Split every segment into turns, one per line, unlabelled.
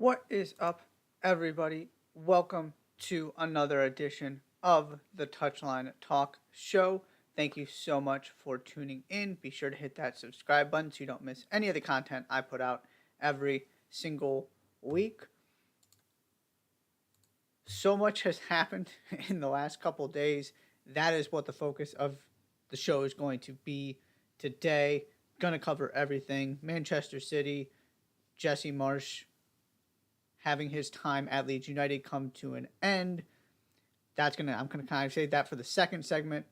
What is up, everybody? Welcome to another edition of the Touchline Talk Show. Thank you so much for tuning in. Be sure to hit that subscribe button so you don't miss any of the content I put out every single week. So much has happened in the last couple days. That is what the focus of the show is going to be today. Gonna cover everything. Manchester City, Jesse Marsch having his time at Leeds United come to an end. I'm gonna kind of save that for the second segment.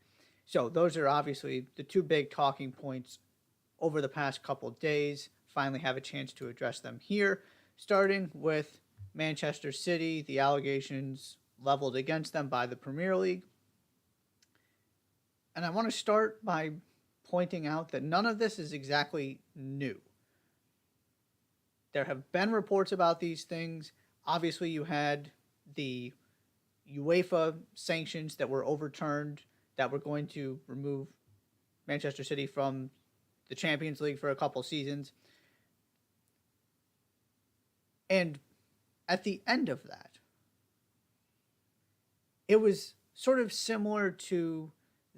So those are obviously the two big talking points over the past couple days. Finally have a chance to address them here, starting with Manchester City, the allegations leveled against them by the Premier League. And I want to start by pointing out that none of this is exactly new. There have been reports about these things. Obviously, you had the UEFA sanctions that were overturned that were going to remove Manchester City from the Champions League for a couple seasons. And at the end of that, it was sort of similar to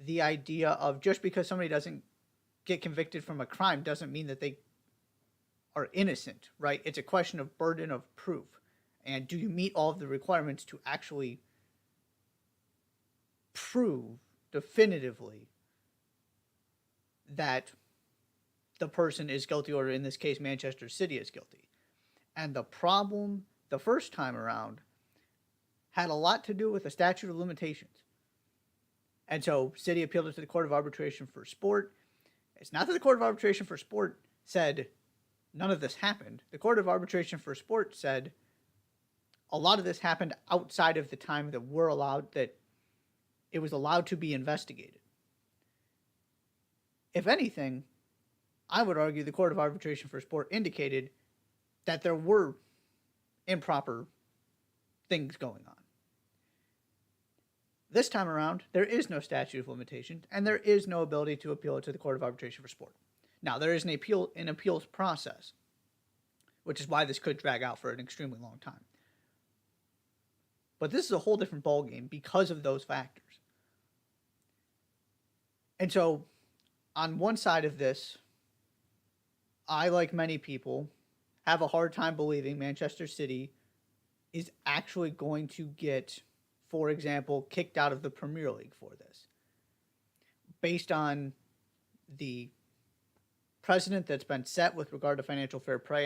the idea of just because somebody doesn't get convicted from a crime doesn't mean that they are innocent, right? It's a question of burden of proof. And do you meet all of the requirements to actually prove definitively that the person is guilty, or in this case, Manchester City is guilty? And the problem the first time around had a lot to do with the statute of limitations. And so City appealed it to the Court of Arbitration for Sport. It's not that the Court of Arbitration for Sport said none of this happened. The Court of Arbitration for Sport said a lot of this happened outside of the time that it was allowed to be investigated. If anything, I would argue the Court of Arbitration for Sport indicated that there were improper things going on. This time around, there is no statute of limitations, and there is no ability to appeal it to the Court of Arbitration for Sport. Now, there is an appeals process, which is why this could drag out for an extremely long time. But this is a whole different ballgame because of those factors. And so, on one side of this, I, like many people, have a hard time believing Manchester City is actually going to get, for example, kicked out of the Premier League for this. Based on the precedent that's been set with regard to financial fair play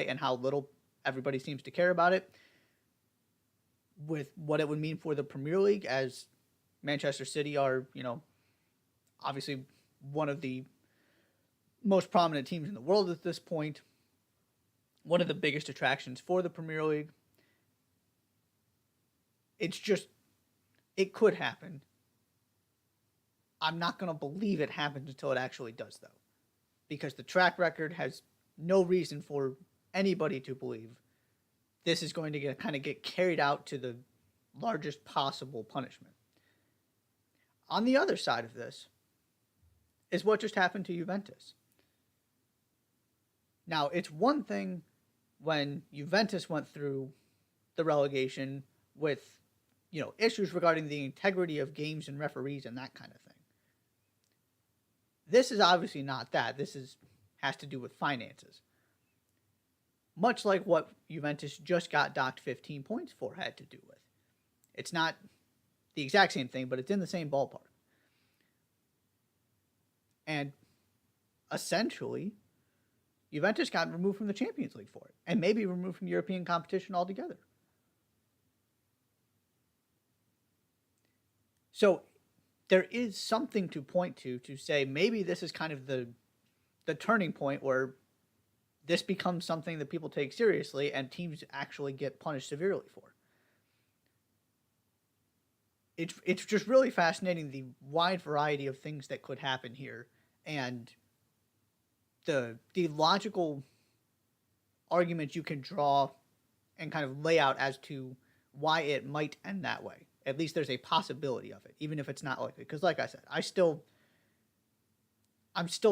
and how little everybody seems to care about it, with what it would mean for the Premier League, as Manchester City are, obviously one of the most prominent teams in the world at this point, one of the biggest attractions for the Premier League. It could happen. I'm not going to believe it happens until it actually does, though, because the track record has no reason for anybody to believe this is going to get carried out to the largest possible punishment. On the other side of this is what just happened to Juventus. Now, it's one thing when Juventus went through the relegation with, issues regarding the integrity of games and referees and that kind of thing. This is obviously not that. Has to do with finances. Much like what Juventus just got docked 15 points for had to do with. It's not the exact same thing, but it's in the same ballpark. And essentially, Juventus got removed from the Champions League for it, and maybe removed from European competition altogether. So there is something to point to say maybe this is kind of the turning point where this becomes something that people take seriously and teams actually get punished severely for. It's just really fascinating, the wide variety of things that could happen here, and the logical arguments you can draw and kind of lay out as to why it might end that way. At least there's a possibility of it, even if it's not likely. Because like I said, I still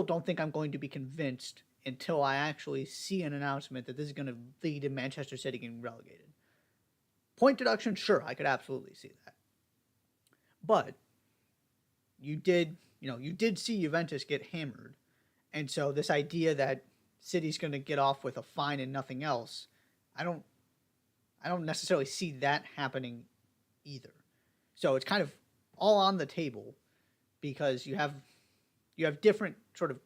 don't think I'm going to be convinced until I actually see an announcement that this is going to lead to Manchester City getting relegated. Point deduction, sure, I could absolutely see that. But you did see Juventus get hammered. And so this idea that City's going to get off with a fine and nothing else, I don't necessarily see that happening either. So it's kind of all on the table because you have different sort of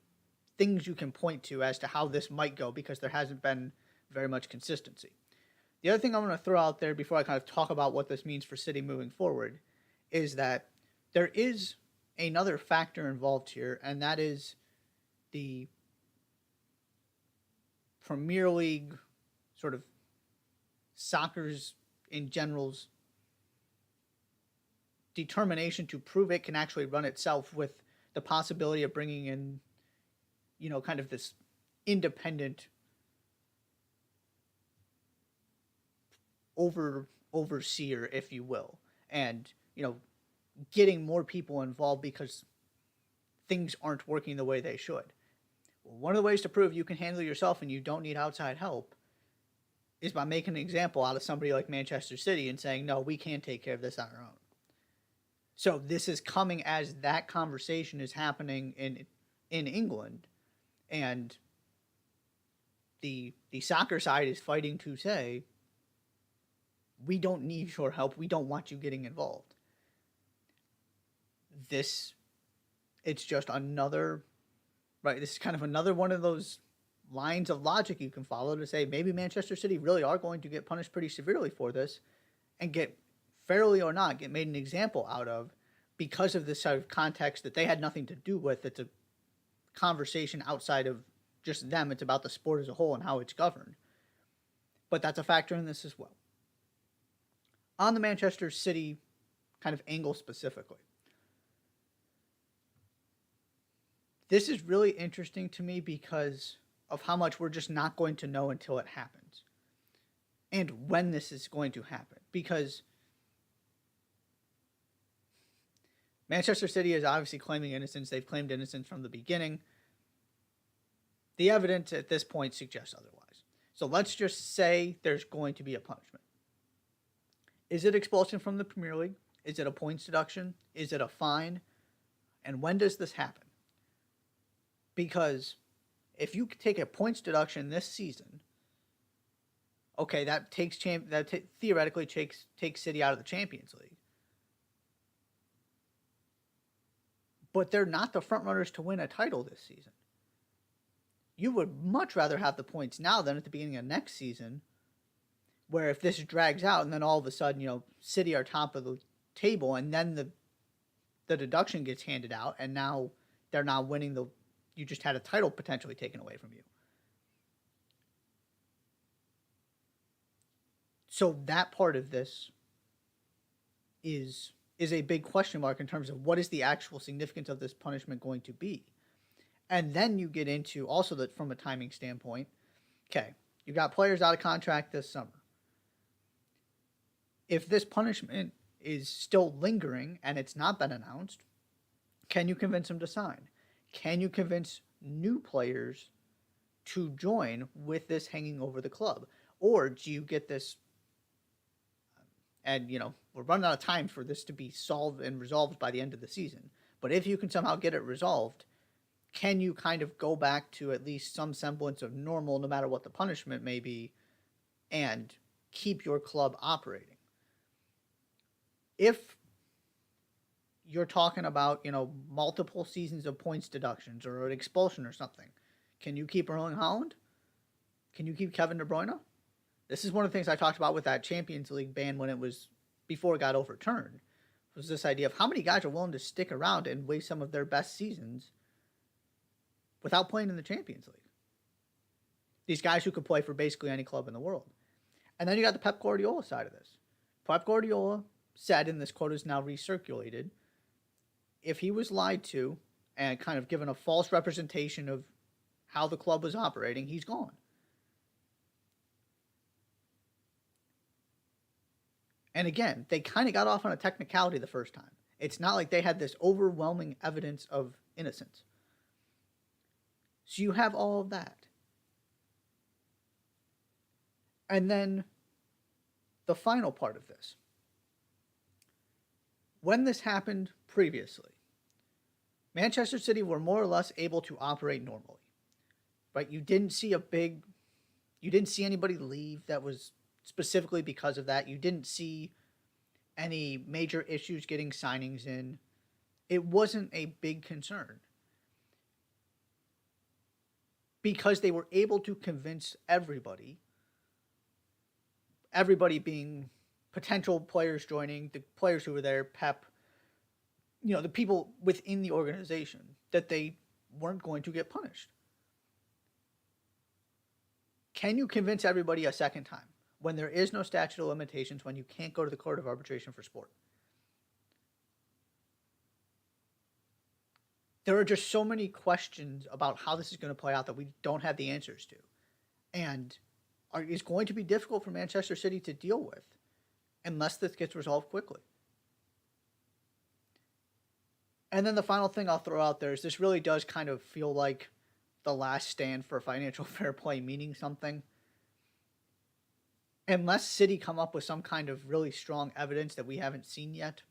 things you can point to as to how this might go because there hasn't been very much consistency. The other thing I'm going to throw out there before I kind of talk about what this means for City moving forward is that there is another factor involved here, and that is the Premier League sort of soccer's in general's determination to prove it can actually run itself with the possibility of bringing in, kind of this independent overseer, if you will, and, getting more people involved because things aren't working the way they should. Well, one of the ways to prove you can handle yourself and you don't need outside help is by making an example out of somebody like Manchester City and saying, no, we can't take care of this on our own. So this is coming as that conversation is happening in England, and the soccer side is fighting to say, we don't need your help. We don't want you getting involved. It's just another, right? This is kind of another one of those lines of logic you can follow to say maybe Manchester City really are going to get punished pretty severely for this and get, fairly or not, get made an example out of because of this sort of context that they had nothing to do with. It's a conversation outside of just them. It's about the sport as a whole and how it's governed. But that's a factor in this as well. On the Manchester City kind of angle specifically, this is really interesting to me because of how much we're just not going to know until it happens and when this is going to happen. Because Manchester City is obviously claiming innocence. They've claimed innocence from the beginning. The evidence at this point suggests otherwise. So let's just say there's going to be a punishment. Is it expulsion from the Premier League? Is it a points deduction? Is it a fine? And when does this happen? Because if you take a points deduction this season, okay, that theoretically takes City out of the Champions League. But they're not the front runners to win a title this season. You would much rather have the points now than at the beginning of next season, where if this drags out and then all of a sudden, City are top of the table and then the deduction gets handed out and now they're not winning you just had a title potentially taken away from you. So that part of this is a big question mark in terms of what is the actual significance of this punishment going to be. And then you get into also that from a timing standpoint, okay, you got players out of contract this summer. If this punishment is still lingering and it's not been announced, can you convince them to sign? Can you convince new players to join with this hanging over the club? Or do you get this, and we're running out of time for this to be solved and resolved by the end of the season, but if you can somehow get it resolved, can you kind of go back to at least some semblance of normal, no matter what the punishment may be, and keep your club operating? If you're talking about, multiple seasons of points deductions or an expulsion or something, can you keep Erling Haaland? Can you keep Kevin De Bruyne? This is one of the things I talked about with that Champions League ban before it got overturned, was this idea of how many guys are willing to stick around and waste some of their best seasons without playing in the Champions League. These guys who could play for basically any club in the world. And then you got the Pep Guardiola side of this. Pep Guardiola said, and this quote is now recirculated, if he was lied to and kind of given a false representation of how the club was operating, he's gone. And again, they kind of got off on a technicality the first time. It's not like they had this overwhelming evidence of innocence. So you have all of that. And then the final part of this. When this happened previously, Manchester City were more or less able to operate normally. Right? You didn't see anybody leave that was specifically because of that. You didn't see any major issues getting signings in. It wasn't a big concern because they were able to convince everybody being potential players joining, the players who were there, Pep, the people within the organization, that they weren't going to get punished. Can you convince everybody a second time when there is no statute of limitations, when you can't go to the Court of Arbitration for Sport? There are just so many questions about how this is going to play out that we don't have the answers to. And it's going to be difficult for Manchester City to deal with unless this gets resolved quickly. And then the final thing I'll throw out there is this really does kind of feel like the last stand for financial fair play meaning something. Unless City come up with some kind of really strong evidence that we haven't seen yet,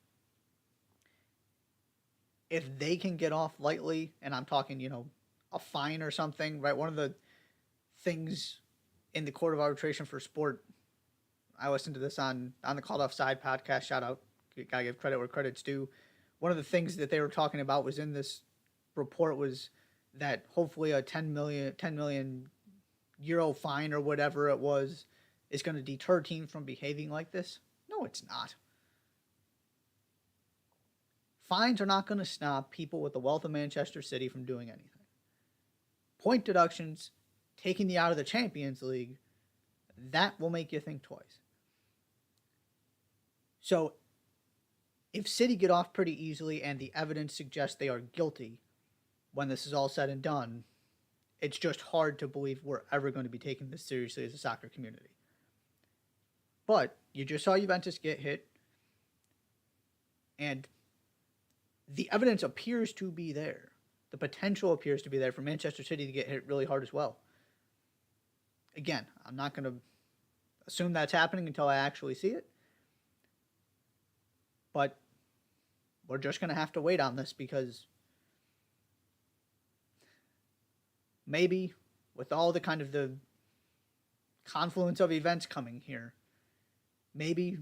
if they can get off lightly, and I'm talking, a fine or something, right? One of the things in the Court of Arbitration for Sport, I listened to this on the Called Offside podcast, shout out, gotta give credit where credit's due. One of the things that they were talking about was in this report was that hopefully a 10 million euro fine or whatever it was is going to deter teams from behaving like this. No, it's not. Fines are not going to stop people with the wealth of Manchester City from doing anything. Point deductions, taking you out of the Champions League, that will make you think twice. So, if City get off pretty easily and the evidence suggests they are guilty when this is all said and done, it's just hard to believe we're ever going to be taking this seriously as a soccer community. But you just saw Juventus get hit, and the evidence appears to be there. The potential appears to be there for Manchester City to get hit really hard as well. Again, I'm not going to assume that's happening until I actually see it. But we're just going to have to wait on this because maybe with all the kind of the confluence of events coming here, maybe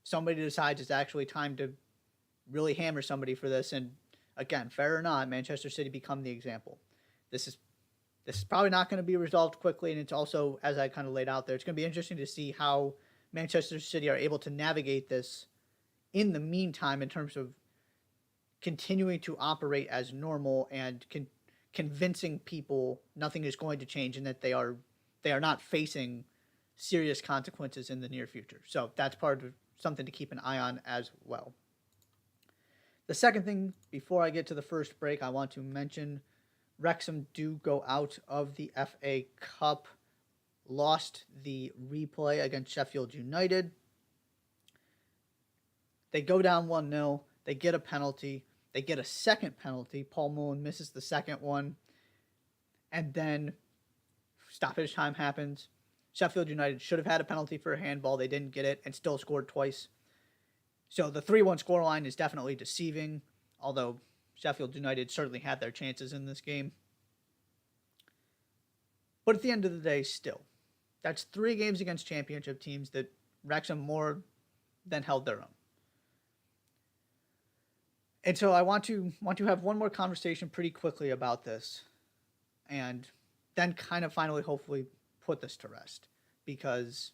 somebody decides it's actually time to really hammer somebody for this. And again, fair or not, Manchester City become the example. This is probably not going to be resolved quickly, and it's also, as I kind of laid out there, it's going to be interesting to see how Manchester City are able to navigate this in the meantime in terms of continuing to operate as normal and convincing people nothing is going to change and that they are not facing serious consequences in the near future. So that's part of something to keep an eye on as well. The second thing, before I get to the first break, I want to mention Wrexham do go out of the FA Cup, lost the replay against Sheffield United. They go down 1-0. They get a penalty. They get a second penalty. Paul Mullen misses the second one. And then stoppage time happens. Sheffield United should have had a penalty for a handball. They didn't get it and still scored twice. So the 3-1 scoreline is definitely deceiving, although Sheffield United certainly had their chances in this game. But at the end of the day, still, that's 3 games against championship teams that Wrexham more than held their own. And so I want to have one more conversation pretty quickly about this, and then kind of finally, hopefully, put this to rest, because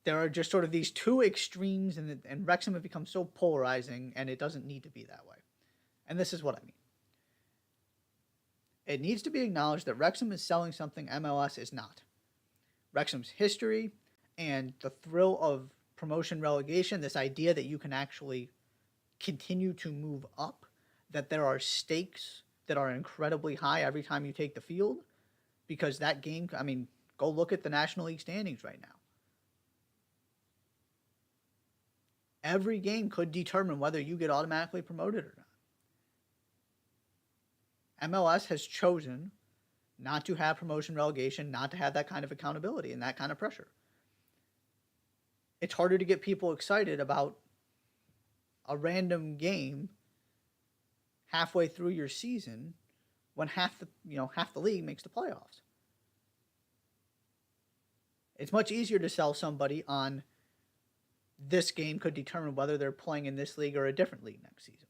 there are just sort of these two extremes, and Wrexham have become so polarizing, and it doesn't need to be that way. And this is what I mean. It needs to be acknowledged that Wrexham is selling something MLS is not. Wrexham's history and the thrill of promotion relegation, this idea that you can actually continue to move up, that there are stakes that are incredibly high every time you take the field, because that game, I mean, go look at the National League standings right now. Every game could determine whether you get automatically promoted or not. MLS has chosen not to have promotion relegation, not to have that kind of accountability and that kind of pressure. It's harder to get people excited about a random game halfway through your season when half the league makes the playoffs. It's much easier to sell somebody on this game could determine whether they're playing in this league or a different league next season.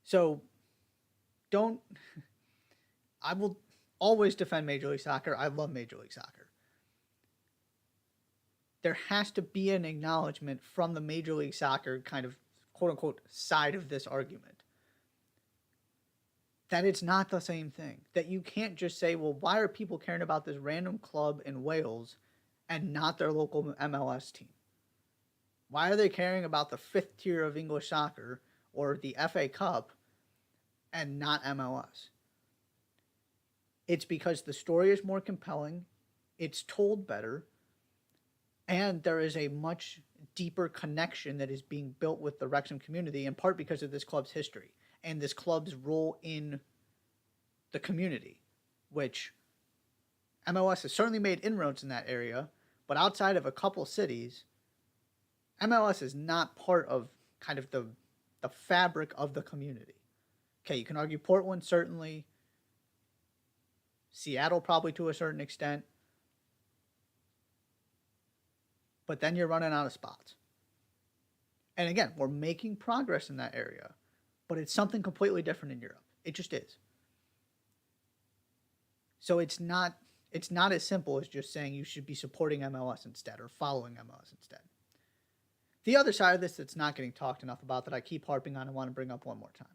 So I will always defend Major League Soccer. I love Major League Soccer. There has to be an acknowledgement from the Major League Soccer kind of quote unquote side of this argument that it's not the same thing. That you can't just say, well, why are people caring about this random club in Wales and not their local MLS team? Why are they caring about the 5th tier of English soccer or the FA Cup and not MLS? It's because the story is more compelling, it's told better, and there is a much deeper connection that is being built with the Wrexham community, in part because of this club's history and this club's role in the community, which MLS has certainly made inroads in that area, but outside of a couple cities, MLS is not part of kind of the fabric of the community. Okay, you can argue Portland, certainly. Seattle, probably to a certain extent. But then you're running out of spots. And again, we're making progress in that area, but it's something completely different in Europe. It just is. So it's not as simple as just saying you should be supporting MLS instead or following MLS instead. The other side of this that's not getting talked enough about that I keep harping on and want to bring up one more time.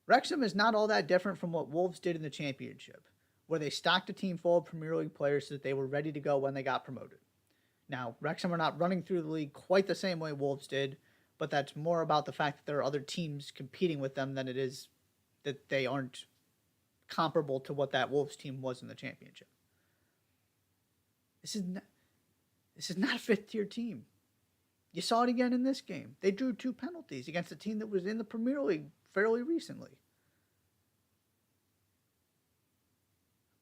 Wrexham is not all that different from what Wolves did in the Championship, where they stocked a team full of Premier League players so that they were ready to go when they got promoted. Now, Wrexham are not running through the league quite the same way Wolves did, but that's more about the fact that there are other teams competing with them than it is that they aren't comparable to what that Wolves team was in the Championship. This is not a 5th-tier team. You saw it again in this game. They drew 2 penalties against a team that was in the Premier League fairly recently.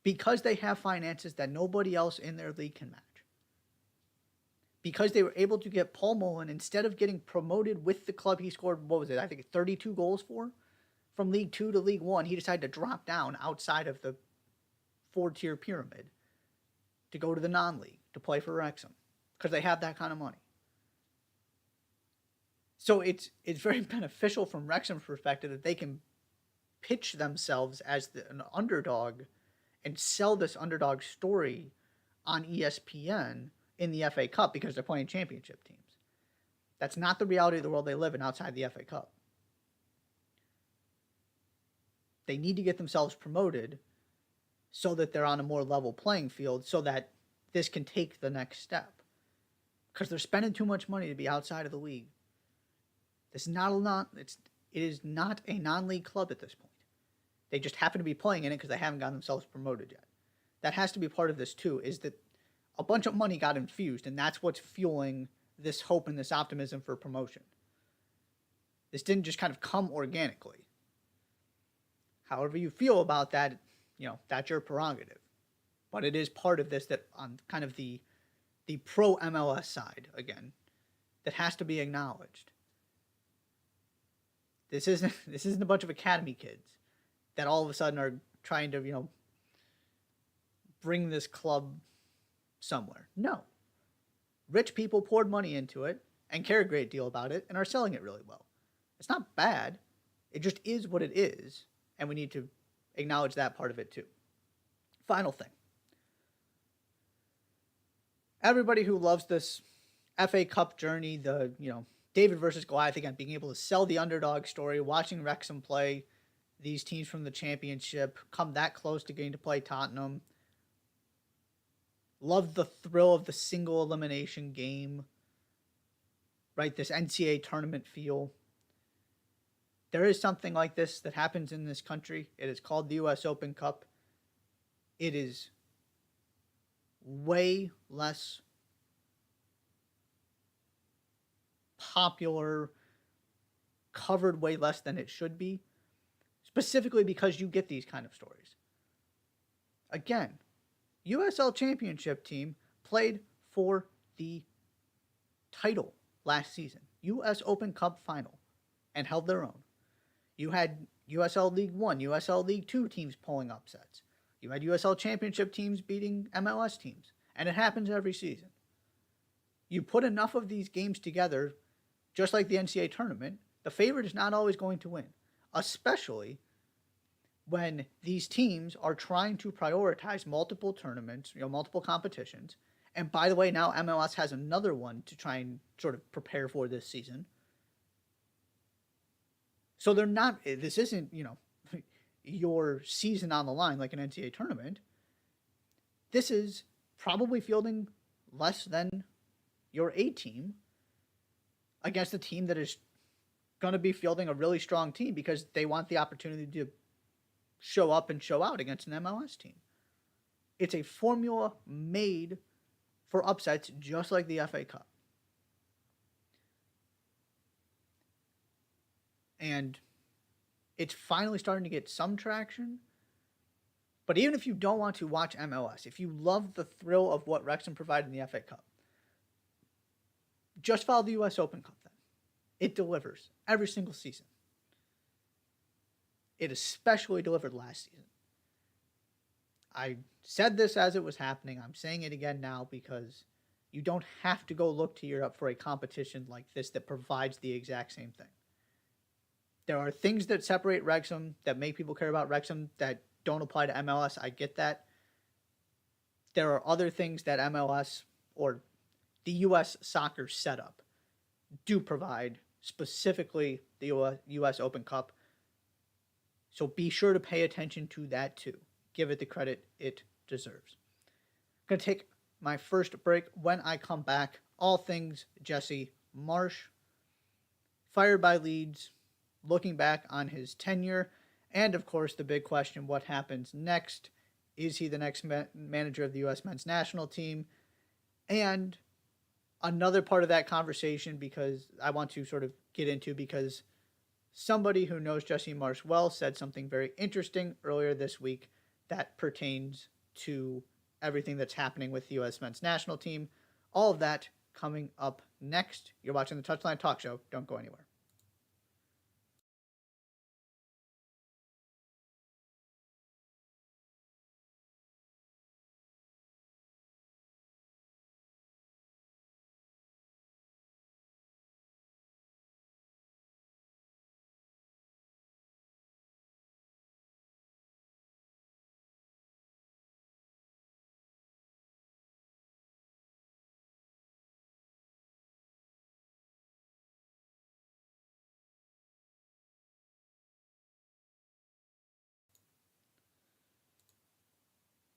Because they have finances that nobody else in their league can match. Because they were able to get Paul Mullen, instead of getting promoted with the club he scored, what was it, I think 32 goals for? From League 2 to League 1, he decided to drop down outside of the 4-tier pyramid to go to the non-league, to play for Wrexham. Because they have that kind of money. So it's very beneficial from Wrexham's perspective that they can pitch themselves as an underdog and sell this underdog story on ESPN in the FA Cup because they're playing championship teams. That's not the reality of the world they live in outside the FA Cup. They need to get themselves promoted so that they're on a more level playing field so that this can take the next step. Because they're spending too much money to be outside of the league. It is not a non-league club at this point. They just happen to be playing in it because they haven't gotten themselves promoted yet. That has to be part of this too, is that a bunch of money got infused, and that's what's fueling this hope and this optimism for promotion. This didn't just kind of come organically. However you feel about that, that's your prerogative. But it is part of this that on kind of the pro-MLS side, again, that has to be acknowledged. This isn't a bunch of academy kids that all of a sudden are trying to, bring this club somewhere. No. Rich people poured money into it and care a great deal about it and are selling it really well. It's not bad. It just is what it is, and we need to acknowledge that part of it too. Final thing. Everybody who loves this FA Cup journey, David versus Goliath, again, being able to sell the underdog story, watching Wrexham play these teams from the Championship, come that close to getting to play Tottenham. Love the thrill of the single elimination game, right? This NCAA tournament feel. There is something like this that happens in this country. It is called the US Open Cup. It is way less popular covered way less than it should be, specifically because you get these kind of stories. Again, USL Championship team played for the title last season, US Open Cup final, and held their own. You had USL League 1, USL League 2 teams pulling upsets. You had USL Championship teams beating MLS teams, and it happens every season. You put enough of these games together, just like the NCAA tournament, the favorite is not always going to win, especially when these teams are trying to prioritize multiple tournaments, multiple competitions. And by the way, now MLS has another one to try and sort of prepare for this season. So they're not, this isn't, your season on the line like an NCAA tournament. This is probably fielding less than your A team against a team that is going to be fielding a really strong team because they want the opportunity to show up and show out against an MLS team. It's a formula made for upsets just like the FA Cup. And it's finally starting to get some traction. But even if you don't want to watch MLS, if you love the thrill of what Wrexham provided in the FA Cup, just follow the US Open Cup then. It delivers every single season. It especially delivered last season. I said this as it was happening. I'm saying it again now because you don't have to go look to Europe for a competition like this that provides the exact same thing. There are things that separate Wrexham, that make people care about Wrexham, that don't apply to MLS. I get that. There are other things that MLS or the U.S. soccer setup do provide, specifically the U.S. Open Cup. So be sure to pay attention to that too. Give it the credit it deserves. I'm going to take my first break. When I come back, all things Jesse Marsch, fired by Leeds, looking back on his tenure, and of course the big question, what happens next? Is he the next manager of the U.S. men's national team? And another part of that conversation, because I want to sort of get into, because somebody who knows Jesse Marsch well said something very interesting earlier this week that pertains to everything that's happening with the U.S. men's national team. All of that coming up next. You're watching the Touchline Talk Show. Don't go anywhere.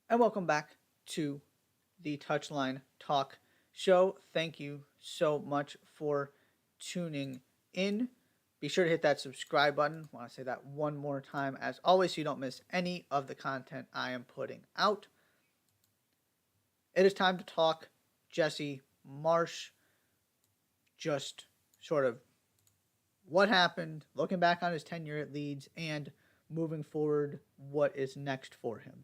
And welcome back to the Touchline Talk Show. Thank you so much for tuning in. Be sure to hit that subscribe button. I want to say that one more time, as always, so you don't miss any of the content I am putting out. It is time to talk Jesse Marsch. Just sort of what happened, looking back on his tenure at Leeds, and moving forward, what is next for him.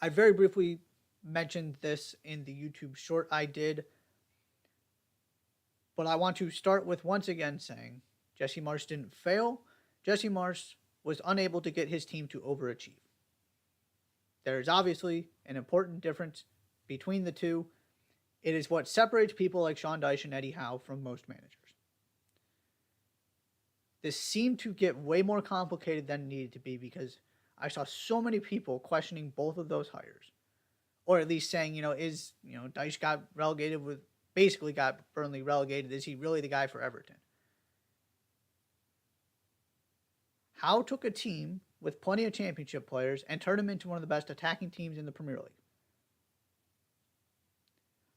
I very briefly mentioned this in the YouTube short I did, but I want to start with once again saying Jesse Marsch didn't fail. Jesse Marsch was unable to get his team to overachieve. There is obviously an important difference between the two. It is what separates people like Sean Dyche and Eddie Howe from most managers. This seemed to get way more complicated than it needed to be because I saw so many people questioning both of those hires. Or at least saying, Dyche got relegated basically got Burnley relegated. Is he really the guy for Everton? Howe took a team with plenty of championship players and turned them into one of the best attacking teams in the Premier League.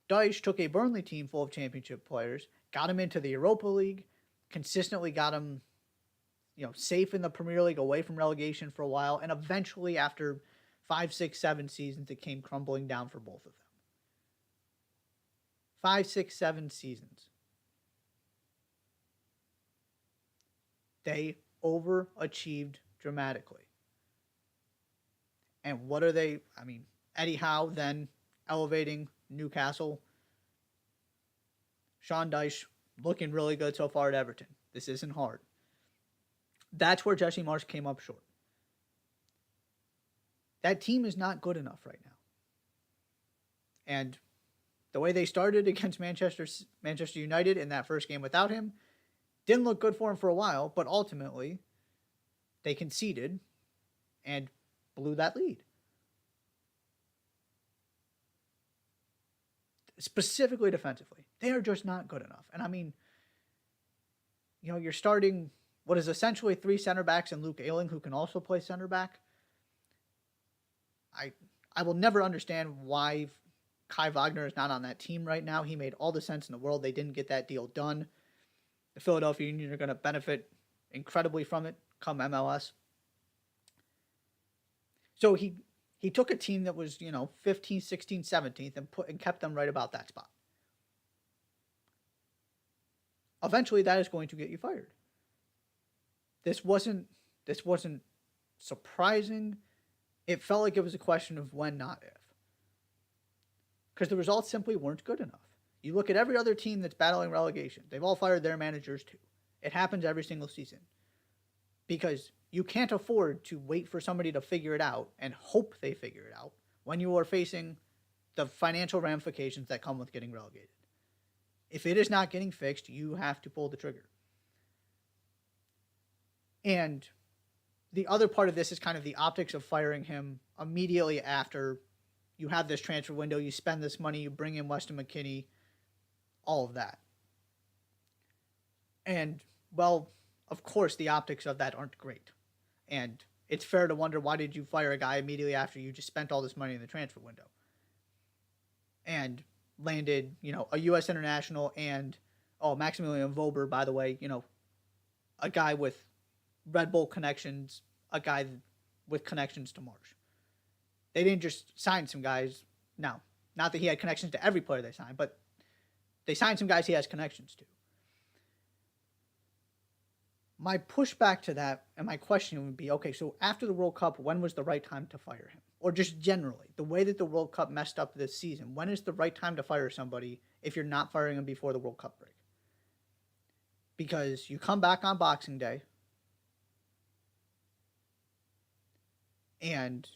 Dyche took a Burnley team full of championship players, got him into the Europa League, consistently got him safe in the Premier League, away from relegation for a while, and eventually, after 5, 6, 7 seasons, it came crumbling down for both of them. 5, 6, 7 seasons. They overachieved dramatically. And what are they? I mean, Eddie Howe then elevating Newcastle. Sean Dyche looking really good so far at Everton. This isn't hard. That's where Jesse Marsch came up short. That team is not good enough right now. And the way they started against Manchester United in that first game without him didn't look good for him for a while, but ultimately they conceded and blew that lead. Specifically defensively, they are just not good enough. And I mean, you're starting what is essentially 3 center backs and Luke Ayling, who can also play center back. I will never understand why Kai Wagner is not on that team right now. He made all the sense in the world. They didn't get that deal done. The Philadelphia Union are going to benefit incredibly from it come MLS. So he took a team that was, 15th, 16th, 17th and kept them right about that spot. Eventually that is going to get you fired. This wasn't surprising. It felt like it was a question of when, not if. Because the results simply weren't good enough. You look at every other team that's battling relegation. They've all fired their managers too. It happens every single season. Because you can't afford to wait for somebody to figure it out and hope they figure it out when you are facing the financial ramifications that come with getting relegated. If it is not getting fixed, you have to pull the trigger. And the other part of this is kind of the optics of firing him immediately after you have this transfer window, you spend this money, you bring in Weston McKennie, all of that. And, well, of course, the optics of that aren't great. And it's fair to wonder, why did you fire a guy immediately after you just spent all this money in the transfer window? And landed, a U.S. international and, Maximilian Vober, by the way, a guy with Red Bull connections, a guy with connections to Marsch. They didn't just sign some guys. No, not that he had connections to every player they signed, but they signed some guys he has connections to. My pushback to that and my question would be, okay, so after the World Cup, when was the right time to fire him? Or just generally, the way that the World Cup messed up this season, when is the right time to fire somebody if you're not firing them before the World Cup break? Because you come back on Boxing Day, and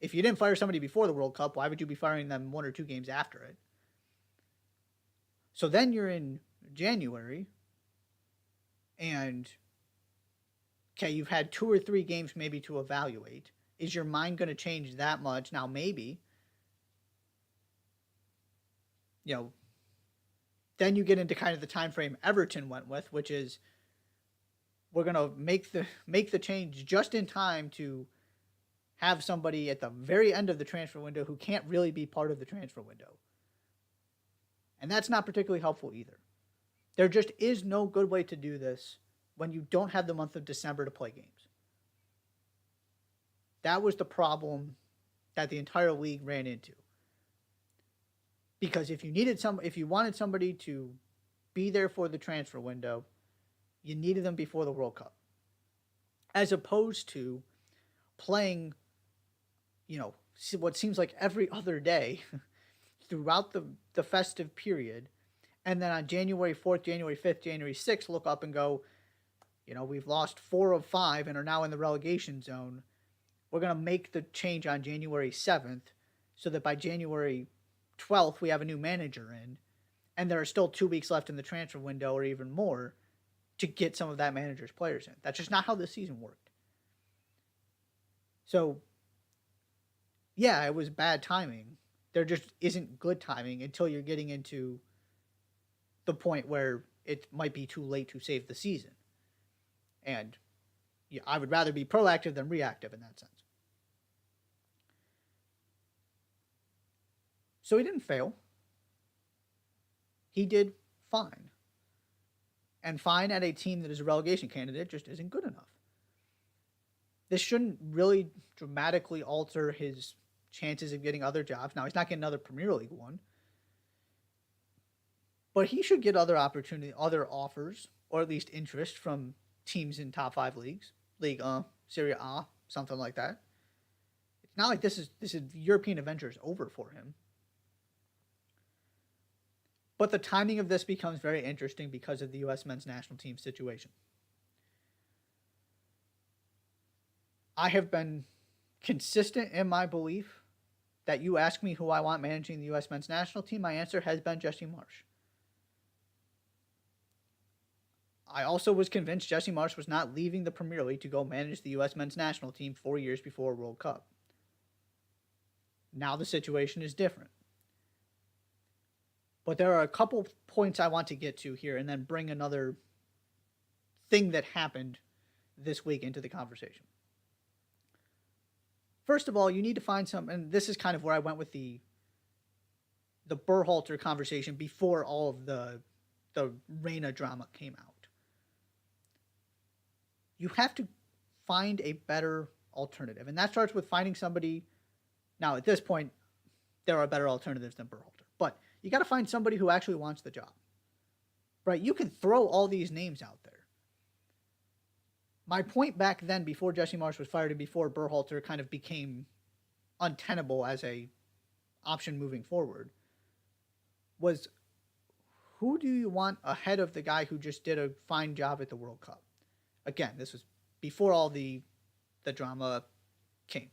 if you didn't fire somebody before the World Cup, why would you be firing them 1 or 2 games after it? So then you're in January, and, okay, you've had 2 or 3 games maybe to evaluate. Is your mind going to change that much? Now, maybe. Then you get into kind of the time frame Everton went with, which is we're going to make the change just in time to have somebody at the very end of the transfer window who can't really be part of the transfer window. And that's not particularly helpful either. There just is no good way to do this when you don't have the month of December to play games. That was the problem that the entire league ran into. Because if you wanted somebody to be there for the transfer window, you needed them before the World Cup. As opposed to playing, what seems like every other day throughout the festive period, and then on January 4th, January 5th, January 6th, look up and go, we've lost 4 of 5 and are now in the relegation zone. We're going to make the change on January 7th so that by January 12th, we have a new manager in, and there are still 2 weeks left in the transfer window or even more to get some of that manager's players in. That's just not how this season worked. So, yeah, it was bad timing. There just isn't good timing until you're getting into the point where it might be too late to save the season. And yeah, I would rather be proactive than reactive in that sense. So he didn't fail. He did fine. And fine at a team that is a relegation candidate just isn't good enough. This shouldn't really dramatically alter his chances of getting other jobs. Now, he's not getting another Premier League one. But he should get other offers, or at least interest from teams in top 5 leagues, League Serie A, something like that. It's not like this is the European adventure is over for him. But the timing of this becomes very interesting because of the U.S. men's national team situation. I have been consistent in my belief that you ask me who I want managing the U.S. men's national team, my answer has been Jesse Marsch. I also was convinced Jesse Marsch was not leaving the Premier League to go manage the U.S. men's national team 4 years before a World Cup. Now the situation is different. But there are a couple points I want to get to here and then bring another thing that happened this week into the conversation. First of all, you need to find some, and this is kind of where I went with the Berhalter conversation before all of the Reina drama came out. You have to find a better alternative, and that starts with finding somebody. Now, at this point, there are better alternatives than Berhalter, but you got to find somebody who actually wants the job, right? You can throw all these names out there. My point back then, before Jesse Marsch was fired and before Berhalter kind of became untenable as a option moving forward, was who do you want ahead of the guy who just did a fine job at the World Cup? Again, this was before all the drama came.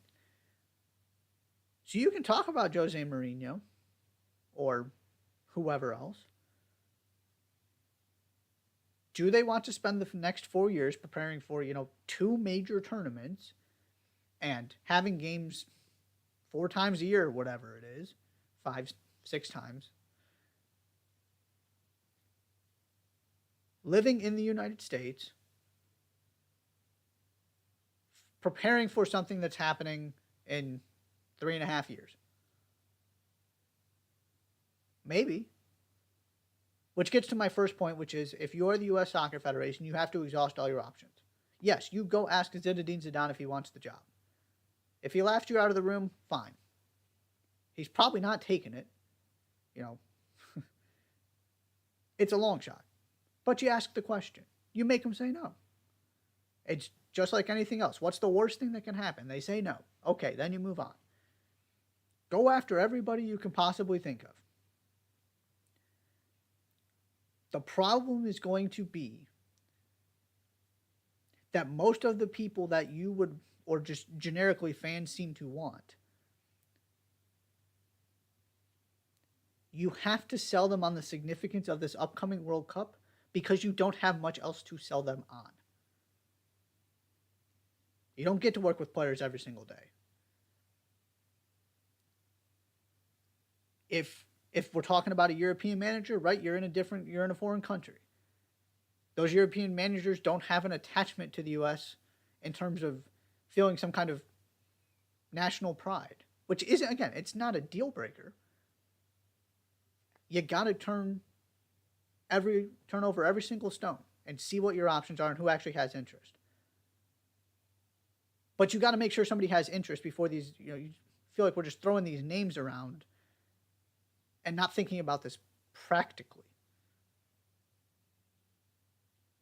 So you can talk about Jose Mourinho or whoever else. Do they want to spend the next 4 years preparing for, 2 major tournaments and having games 4 times a year, whatever it is, 5, 6 times, living in the United States, preparing for something that's happening in 3.5 years? Maybe. Which gets to my first point, which is if you're the U.S. Soccer Federation, you have to exhaust all your options. Yes, you go ask Zinedine Zidane if he wants the job. If he laughed you out of the room, fine. He's probably not taking it. It's a long shot. But you ask the question. You make him say no. It's just like anything else. What's the worst thing that can happen? They say no. Okay, then you move on. Go after everybody you can possibly think of. The problem is going to be that most of the people that you would, or just generically fans seem to want, you have to sell them on the significance of this upcoming World Cup because you don't have much else to sell them on. You don't get to work with players every single day. If we're talking about a European manager, right, you're in a foreign country. Those European managers don't have an attachment to the U.S. in terms of feeling some kind of national pride, which isn't, again, it's not a deal breaker. You got to turn over every single stone and see what your options are and who actually has interest. But you got to make sure somebody has interest before these, you feel like we're just throwing these names around and not thinking about this practically.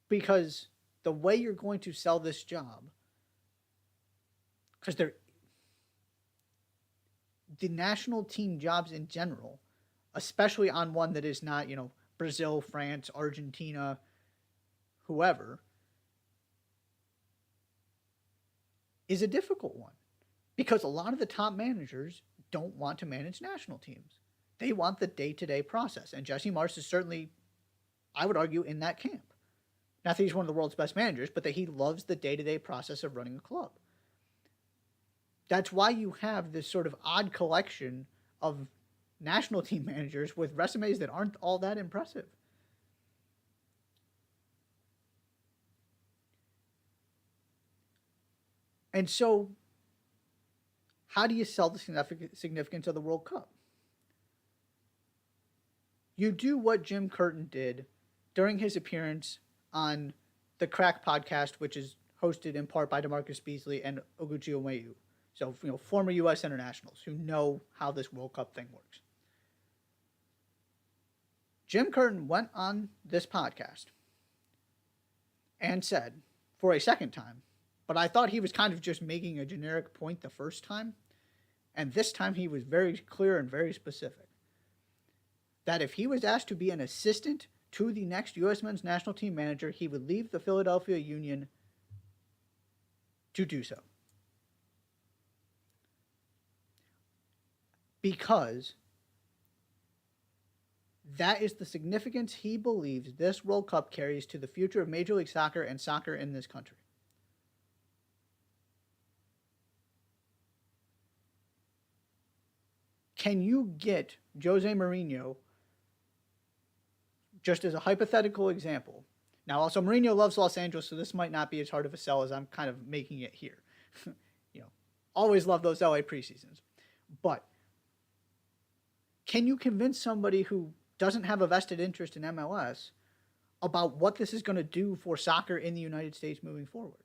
Because the way you're going to sell this job, because the national team jobs in general, especially on one that is not, Brazil, France, Argentina, whoever, is a difficult one. Because a lot of the top managers don't want to manage national teams. They want the day-to-day process. And Jesse Marsch is certainly, I would argue, in that camp. Not that he's one of the world's best managers, but that he loves the day-to-day process of running a club. That's why you have this sort of odd collection of national team managers with resumes that aren't all that impressive. And so, how do you sell the significance of the World Cup? You do what Jim Curtin did during his appearance on the Crack podcast, which is hosted in part by DeMarcus Beasley and Oguchi Onweyu. So, former U.S. internationals who know how this World Cup thing works. Jim Curtin went on this podcast and said, for a second time, but I thought he was kind of just making a generic point the first time. And this time he was very clear and very specific that if he was asked to be an assistant to the next U.S. men's national team manager, he would leave the Philadelphia Union to do so. Because that is the significance he believes this World Cup carries to the future of Major League Soccer and soccer in this country. Can you get Jose Mourinho, just as a hypothetical example? Now, also, Mourinho loves Los Angeles, so this might not be as hard of a sell as I'm kind of making it here. Always love those LA preseasons. But can you convince somebody who doesn't have a vested interest in MLS about what this is going to do for soccer in the United States moving forward?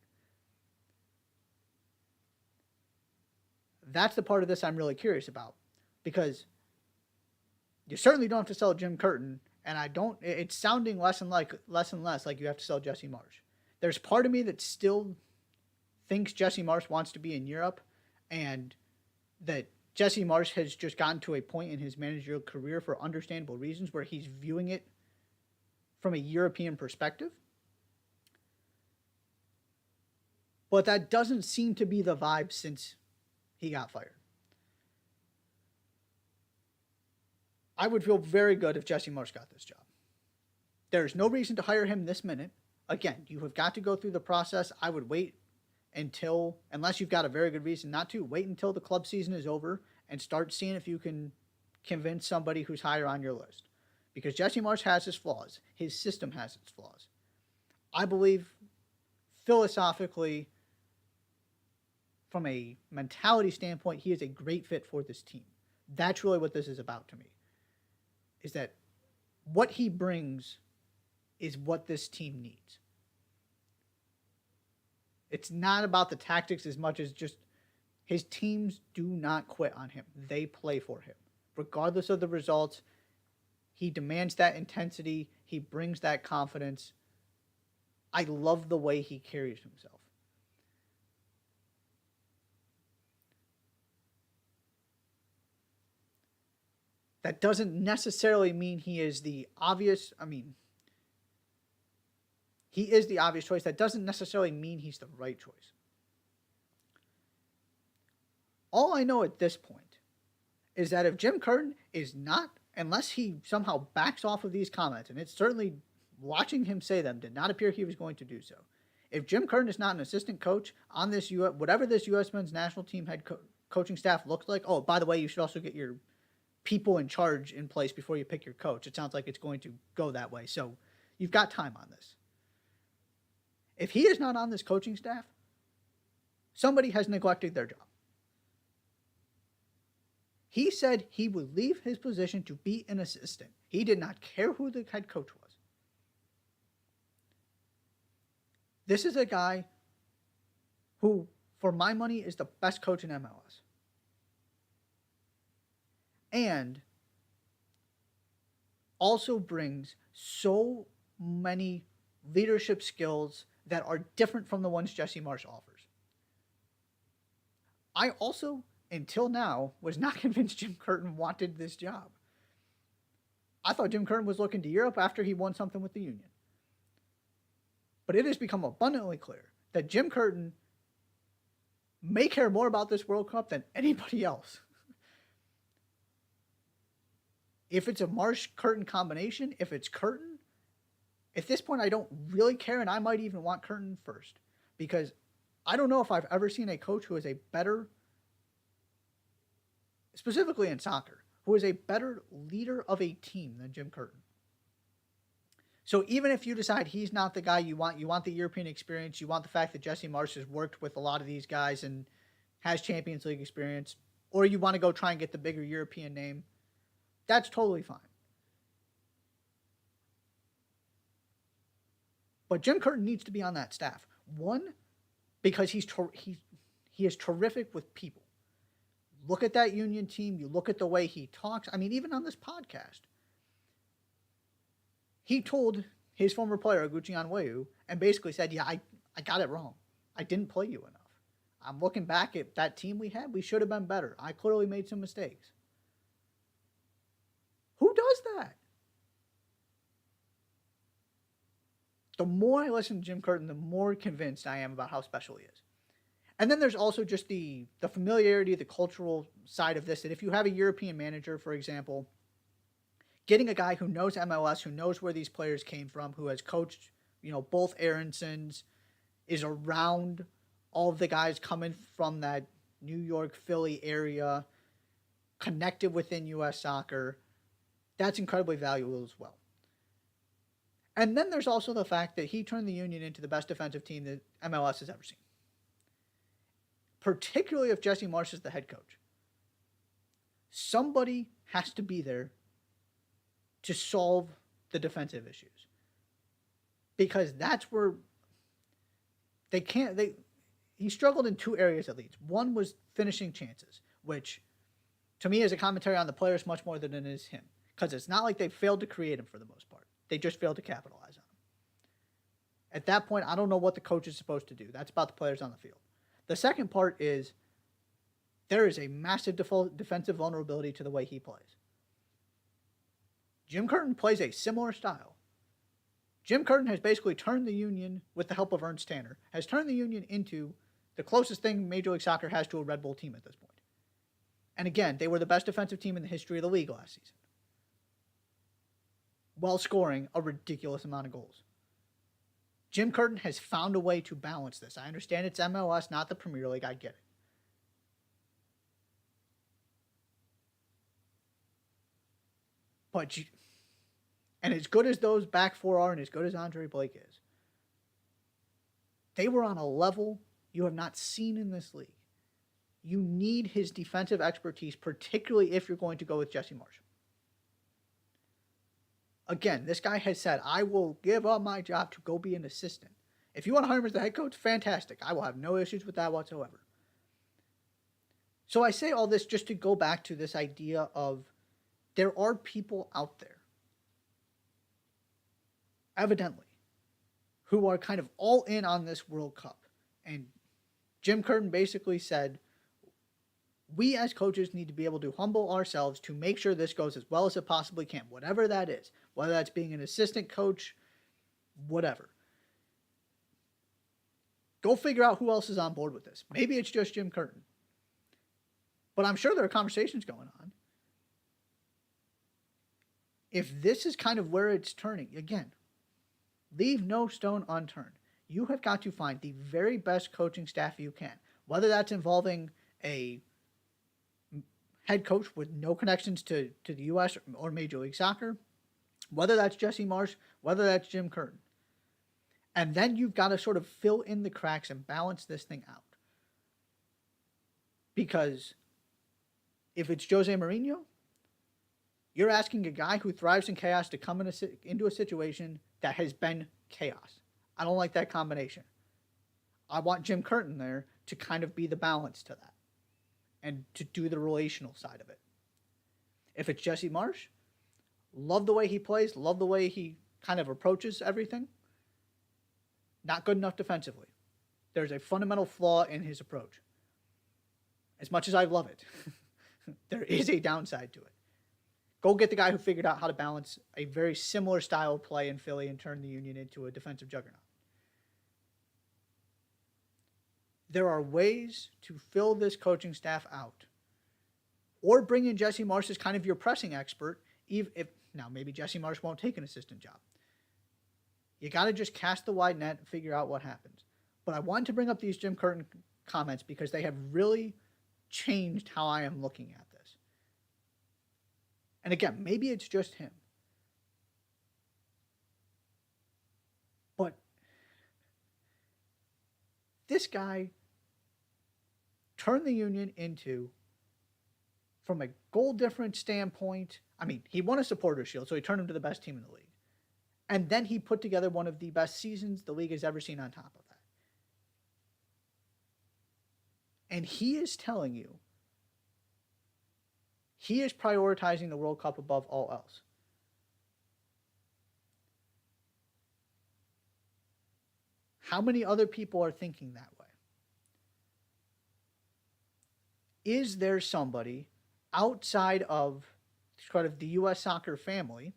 That's the part of this I'm really curious about. Because you certainly don't have to sell Jim Curtin, and it's sounding less and less like you have to sell Jesse Marsch. There's part of me that still thinks Jesse Marsch wants to be in Europe, and that Jesse Marsch has just gotten to a point in his managerial career for understandable reasons where he's viewing it from a European perspective. But that doesn't seem to be the vibe since he got fired. I would feel very good if Jesse Marsch got this job. There's no reason to hire him this minute. Again, you have got to go through the process. I would wait until, unless you've got a very good reason not to, wait until the club season is over and start seeing if you can convince somebody who's higher on your list. Because Jesse Marsch has his flaws. His system has its flaws. I believe philosophically, from a mentality standpoint, he is a great fit for this team. That's really what this is about to me. Is that what he brings is what this team needs. It's not about the tactics as much as just his teams do not quit on him. They play for him. Regardless of the results, he demands that intensity. He brings that confidence. I love the way he carries himself. That doesn't necessarily mean he is the obvious, he is the obvious choice. That doesn't necessarily mean he's the right choice. All I know at this point is that if Jim Curtin is not, unless he somehow backs off of these comments, and it's certainly, watching him say them, did not appear he was going to do so. If Jim Curtin is not an assistant coach on this, whatever this U.S. men's national team head coaching staff looks like, oh, by the way, you should also get your people in charge in place before you pick your coach. It sounds like it's going to go that way. So you've got time on this. If he is not on this coaching staff, somebody has neglected their job. He said he would leave his position to be an assistant. He did not care who the head coach was. This is a guy who, for my money, is the best coach in MLS. And also brings so many leadership skills that are different from the ones Jesse Marsch offers. I also, until now, was not convinced Jim Curtin wanted this job. I thought Jim Curtin was looking to Europe after he won something with the Union. But it has become abundantly clear that Jim Curtin may care more about this World Cup than anybody else. If it's a Marsch-Curtin combination, if it's Curtin, at this point I don't really care, and I might even want Curtin first. Because I don't know if I've ever seen a coach who is a better, specifically in soccer, who is a better leader of a team than Jim Curtin. So even if you decide he's not the guy you want the European experience, you want the fact that Jesse Marsch has worked with a lot of these guys and has Champions League experience, or you want to go try and get the bigger European name, that's totally fine. But Jim Curtin needs to be on that staff. One, because he is terrific with people. Look at that Union team. You look at the way he talks. I mean, even on this podcast, he told his former player, Aguchi Onweyu, and basically said, yeah, I got it wrong. I didn't play you enough. I'm looking back at that team we had. We should have been better. I clearly made some mistakes. Who does that? The more I listen to Jim Curtin, the more convinced I am about how special he is. And then there's also just the familiarity, the cultural side of this, that if you have a European manager, for example, getting a guy who knows MLS, who knows where these players came from, who has coached, both Aaronsons, is around all of the guys coming from that New York, Philly area, connected within U.S. soccer, that's incredibly valuable as well. And then there's also the fact that he turned the Union into the best defensive team that MLS has ever seen. Particularly if Jesse Marsch is the head coach. Somebody has to be there to solve the defensive issues. Because that's where he struggled in two areas at Leeds. One was finishing chances, which to me is a commentary on the players much more than it is him. Because it's not like they failed to create them for the most part. They just failed to capitalize on them. At that point, I don't know what the coach is supposed to do. That's about the players on the field. The second part is there is a massive defensive vulnerability to the way he plays. Jim Curtin plays a similar style. Jim Curtin has basically turned the Union, with the help of Ernst Tanner, has turned the Union into the closest thing Major League Soccer has to a Red Bull team at this point. And again, they were the best defensive team in the history of the league last season, while scoring a ridiculous amount of goals. Jim Curtin has found a way to balance this. I understand it's MLS, not the Premier League. I get it. But and as good as those back four are, and as good as Andre Blake is, they were on a level you have not seen in this league. You need his defensive expertise, particularly if you're going to go with Jesse Marsch. Again, this guy has said, I will give up my job to go be an assistant. If you want to hire him as the head coach, fantastic. I will have no issues with that whatsoever. So I say all this just to go back to this idea of there are people out there, evidently, who are kind of all in on this World Cup. And Jim Curtin basically said, we as coaches need to be able to humble ourselves to make sure this goes as well as it possibly can, whatever that is, whether that's being an assistant coach, whatever. Go figure out who else is on board with this. Maybe it's just Jim Curtin. But I'm sure there are conversations going on. If this is kind of where it's turning, again, leave no stone unturned. You have got to find the very best coaching staff you can, whether that's involving a head coach with no connections to the U.S. or Major League Soccer, whether that's Jesse Marsch, whether that's Jim Curtin. And then you've got to sort of fill in the cracks and balance this thing out. Because if it's Jose Mourinho, you're asking a guy who thrives in chaos to come into a situation that has been chaos. I don't like that combination. I want Jim Curtin there to kind of be the balance to that and to do the relational side of it. If it's Jesse Marsch, love the way he plays, love the way he kind of approaches everything. Not good enough defensively. There's a fundamental flaw in his approach. As much as I love it, there is a downside to it. Go get the guy who figured out how to balance a very similar style of play in Philly and turn the Union into a defensive juggernaut. There are ways to fill this coaching staff out. Or bring in Jesse Marsch as kind of your pressing expert. Now, maybe Jesse Marsch won't take an assistant job. You got to just cast the wide net and figure out what happens. But I wanted to bring up these Jim Curtin comments because they have really changed how I am looking at this. And again, maybe it's just him. But this guy turned the Union into, from a goal difference standpoint, I mean, he won a supporter shield, so he turned him to the best team in the league. And then he put together one of the best seasons the league has ever seen on top of that. And he is telling you, he is prioritizing the World Cup above all else. How many other people are thinking that way? Is there somebody outside of sort of the U.S. soccer family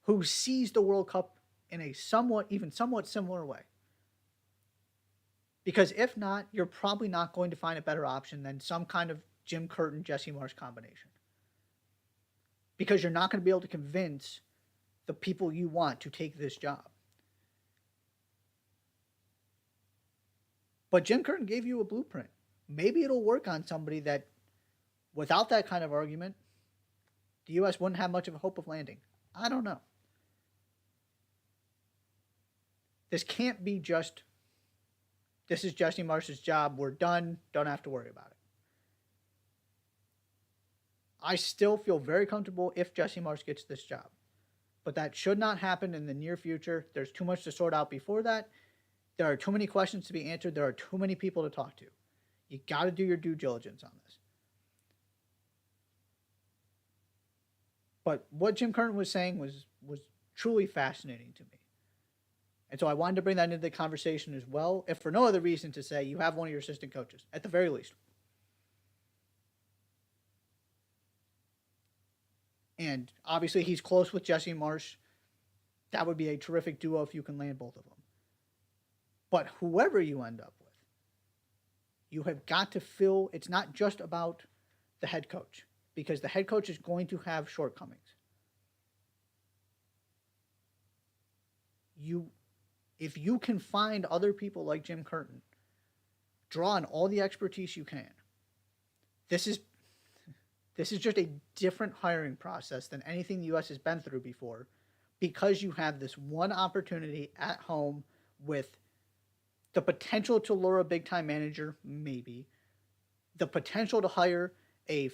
who sees the World Cup in a somewhat similar way? Because if not, you're probably not going to find a better option than some kind of Jim Curtin, Jesse Marsch combination. Because you're not going to be able to convince the people you want to take this job. But Jim Curtin gave you a blueprint. Maybe it'll work on somebody that, without that kind of argument, the U.S. wouldn't have much of a hope of landing. I don't know. This can't be just, this is Jesse Marsch's job, we're done, don't have to worry about it. I still feel very comfortable if Jesse Marsch gets this job. But that should not happen in the near future. There's too much to sort out before that. There are too many questions to be answered. There are too many people to talk to. You got to do your due diligence on this. But what Jim Curtin was saying was truly fascinating to me. And so I wanted to bring that into the conversation as well, if for no other reason to say you have one of your assistant coaches, at the very least. And obviously he's close with Jesse Marsch. That would be a terrific duo if you can land both of them. But whoever you end up with, you have got to fill, it's not just about the head coach, because the head coach is going to have shortcomings. If you can find other people like Jim Curtin, draw on all the expertise you can. This is just a different hiring process than anything the U.S. has been through before, because you have this one opportunity at home with the potential to lure a big-time manager, maybe, the potential to hire a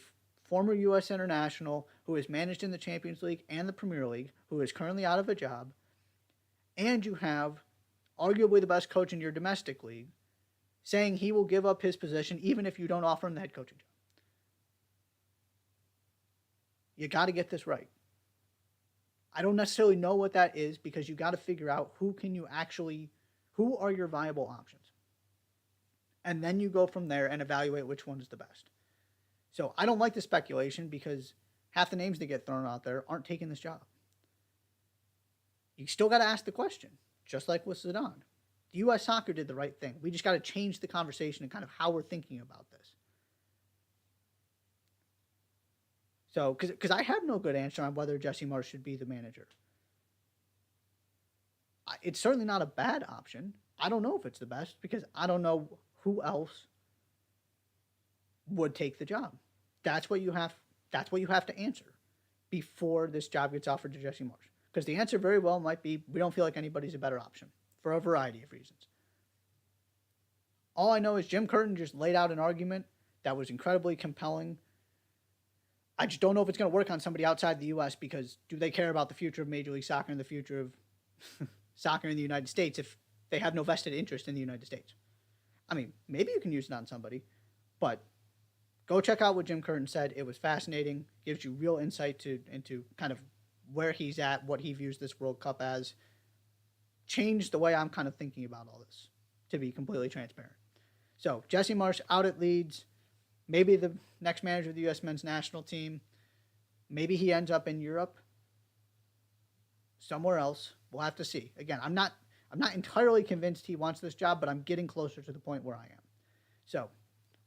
former U.S. international who has managed in the Champions League and the Premier League, who is currently out of a job, and you have arguably the best coach in your domestic league saying he will give up his position even if you don't offer him the head coaching job. You got to get this right. I don't necessarily know what that is, because you got to figure out who are your viable options. And then you go from there and evaluate which one is the best. So I don't like the speculation, because half the names that get thrown out there aren't taking this job. You still got to ask the question, just like with Zidane. The U.S. soccer did the right thing. We just got to change the conversation and kind of how we're thinking about this. So, because I have no good answer on whether Jesse Marsch should be the manager. It's certainly not a bad option. I don't know if it's the best, because I don't know who else would take the job. That's what you have to answer before this job gets offered to Jesse Marsch. Because the answer very well might be, we don't feel like anybody's a better option for a variety of reasons. All I know is Jim Curtin just laid out an argument that was incredibly compelling. I just don't know if it's going to work on somebody outside the U.S., because do they care about the future of Major League Soccer and the future of soccer in the United States if they have no vested interest in the United States? I mean, maybe you can use it on somebody, but go check out what Jim Curtin said. It was fascinating. Gives you real insight into kind of where he's at, what he views this World Cup as. Changed the way I'm kind of thinking about all this, to be completely transparent. So, Jesse Marsch out at Leeds. Maybe the next manager of the U.S. men's national team. Maybe he ends up in Europe. Somewhere else. We'll have to see. Again, I'm not entirely convinced he wants this job, but I'm getting closer to the point where I am. So,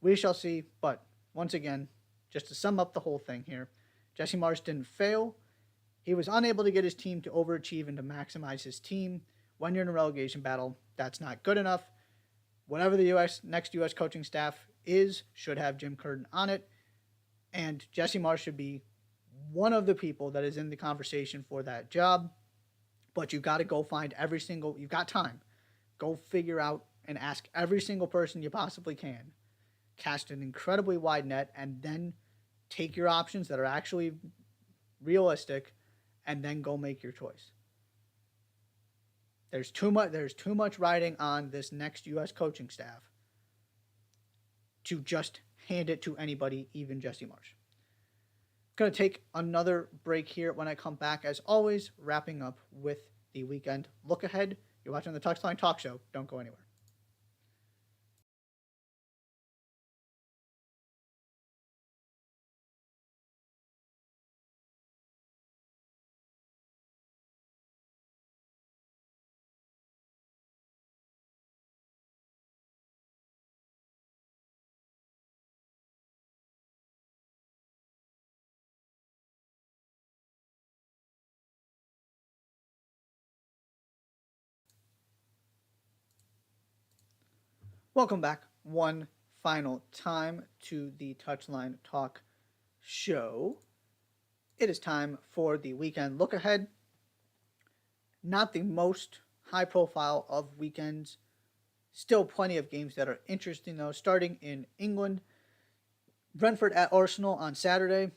we shall see. But once again, just to sum up the whole thing here, Jesse Marsch didn't fail. He was unable to get his team to overachieve and to maximize his team. When you're in a relegation battle, that's not good enough. Whatever the next U.S. coaching staff should have Jim Curtin on it. And Jesse Marsch should be one of the people that is in the conversation for that job. But you've got to go find you've got time. Go figure out and ask every single person you possibly can. Cast an incredibly wide net, and then take your options that are actually realistic, and then go make your choice. There's too much riding on this next U.S. coaching staff to just hand it to anybody, even Jesse Marsch. Going to take another break here. When I come back, as always, wrapping up with the weekend look ahead. You're watching the Touchline Talk Show. Don't go anywhere. Welcome back one final time to the Touchline Talk Show. It is time for the weekend look ahead. Not the most high profile of weekends. Still plenty of games that are interesting, though. Starting in England, Brentford at Arsenal on Saturday.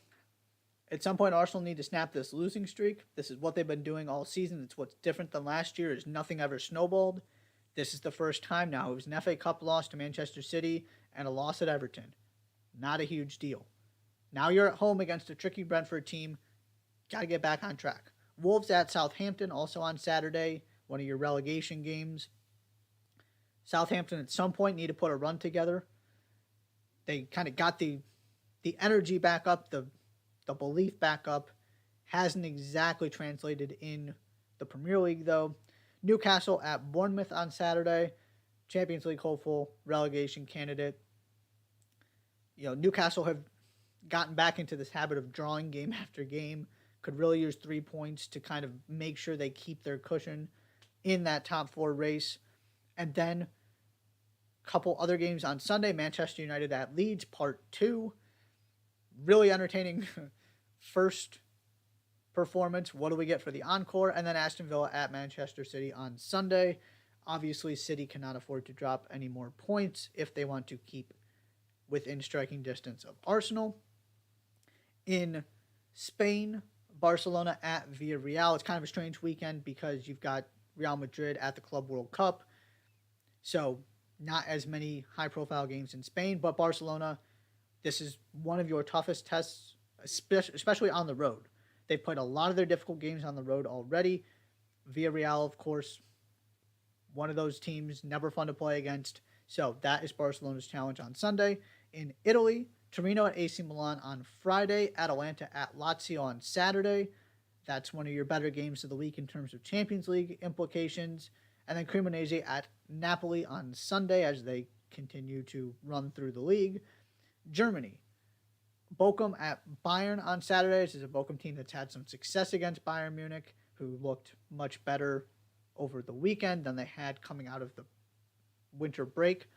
At some point, Arsenal need to snap this losing streak. This is what they've been doing all season. It's what's different than last year is nothing ever snowballed. This is the first time now. It was an FA Cup loss to Manchester City and a loss at Everton. Not a huge deal. Now you're at home against a tricky Brentford team. Got to get back on track. Wolves at Southampton also on Saturday, one of your relegation games. Southampton at some point need to put a run together. They kind of got the energy back up, the belief back up. Hasn't exactly translated in the Premier League, though. Newcastle at Bournemouth on Saturday. Champions League hopeful, relegation candidate. Newcastle have gotten back into this habit of drawing game after game. Could really use 3 points to kind of make sure they keep their cushion in that top four race. And then a couple other games on Sunday. Manchester United at Leeds, Part 2. Really entertaining first performance. What do we get for the encore? And then Aston Villa at Manchester City on Sunday. Obviously, City cannot afford to drop any more points if they want to keep within striking distance of Arsenal. In Spain, Barcelona at Villarreal. It's kind of a strange weekend because you've got Real Madrid at the Club World Cup. So not as many high-profile games in Spain, but Barcelona, this is one of your toughest tests, especially on the road. They've played a lot of their difficult games on the road already. Villarreal, of course, one of those teams, never fun to play against. So that is Barcelona's challenge on Sunday. In Italy, Torino at AC Milan on Friday, Atalanta at Lazio on Saturday. That's one of your better games of the week in terms of Champions League implications. And then Cremonese at Napoli on Sunday as they continue to run through the league. Germany, Bochum at Bayern on Saturday. This is a Bochum team that's had some success against Bayern Munich, who looked much better over the weekend than they had coming out of the winter break.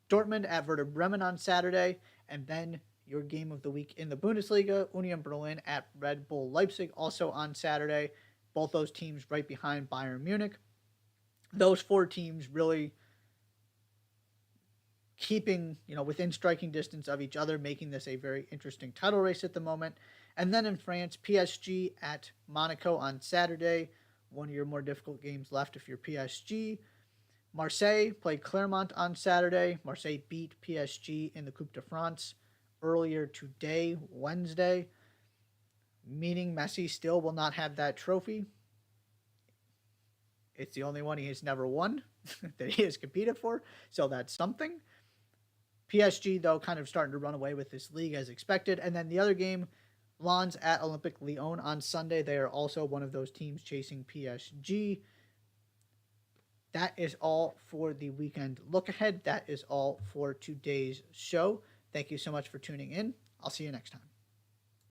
Dortmund at Werder Bremen on Saturday, and then your game of the week in the Bundesliga, Union Berlin at Red Bull Leipzig, also on Saturday. Both those teams right behind Bayern Munich. Those four teams really keeping, within striking distance of each other, making this a very interesting title race at the moment. And then in France, PSG at Monaco on Saturday. One of your more difficult games left if you're PSG. Marseille played Clermont on Saturday. Marseille beat PSG in the Coupe de France earlier today, Wednesday, meaning Messi still will not have that trophy. It's the only one he has never won that he has competed for, so that's something. PSG, though, kind of starting to run away with this league as expected. And then the other game, Lens at Olympique Lyon on Sunday. They are also one of those teams chasing PSG. That is all for the weekend look ahead. That is all for today's show. Thank you so much for tuning in. I'll see you next time.